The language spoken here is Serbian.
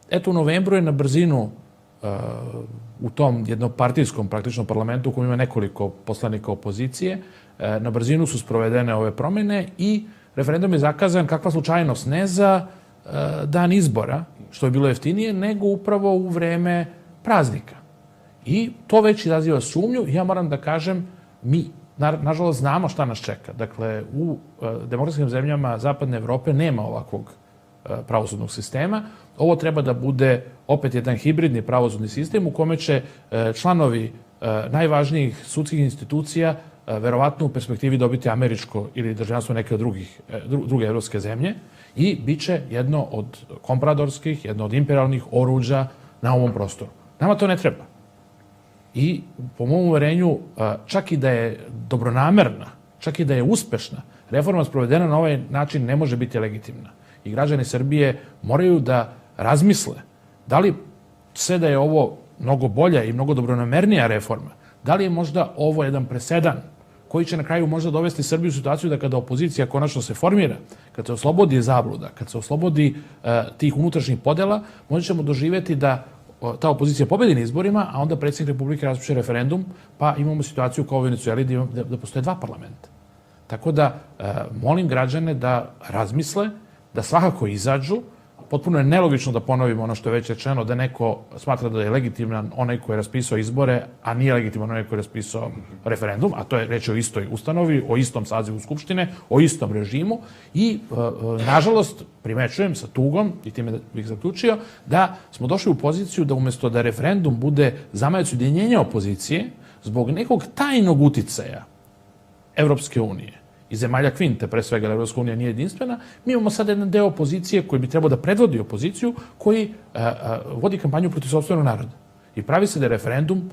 Eto, u novembru je na brzinu u tom jednopartijskom praktično parlamentu u kojem ima nekoliko poslanika opozicije, na brzinu su sprovedene ove promene i referendum je zakazan, kakva slučajnost, ne za dan izbora, što je bilo jeftinije, nego upravo u vreme praznika. I to već izaziva sumnju. Ja moram da kažem, mi, nažalost, znamo šta nas čeka. Dakle, u demokratskim zemljama Zapadne Evrope nema ovakvog pravosudnog sistema. Ovo treba da bude opet jedan hibridni pravosudni sistem u kome će članovi najvažnijih sudskih institucija verovatno u perspektivi dobiti američko ili državljanstvo neke od druge evropske zemlje i bit će jedno od kompradorskih, jedno od imperialnih oruđa na ovom prostoru. Nama to ne treba. I po mom uverenju, čak i da je dobronamerna, čak i da je uspešna, reforma sprovedena na ovaj način ne može biti legitimna. I građani Srbije moraju da razmisle da li sve da je ovo mnogo bolja i mnogo dobronamernija reforma, da li je možda ovo jedan presedan koji će na kraju možda dovesti Srbiju u situaciju da kada opozicija konačno se formira, kad se oslobodi zabluda, kad se oslobodi tih unutrašnjih podela, možda ćemo doživeti da ta opozicija pobedi na izborima, a onda predsjednik Republike raspiše referendum, pa imamo situaciju kao u Venecueli da postoje dva parlamenta. Tako da molim građane da razmisle, da svakako izađu. Potpuno je nelogično da ponovimo ono što je već rečeno, da neko smatra da je legitiman onaj koji je raspisao izbore, a nije legitiman onaj koji je raspisao referendum, a to je reč o istoj ustanovi, o istom sazivu Skupštine, o istom režimu i, nažalost, primećujem sa tugom, i time bih zaključio, da smo došli u poziciju da umesto da referendum bude zamajac ujedinjenja opozicije, zbog nekog tajnog uticaja Evropske unije i zemalja Kvinte, pre svega, jer Evropska unija nije jedinstvena, mi imamo sad jedan deo opozicije koji bi trebao da predvodi opoziciju, koji vodi kampanju protiv sopstvenog naroda. I pravi se da je referendum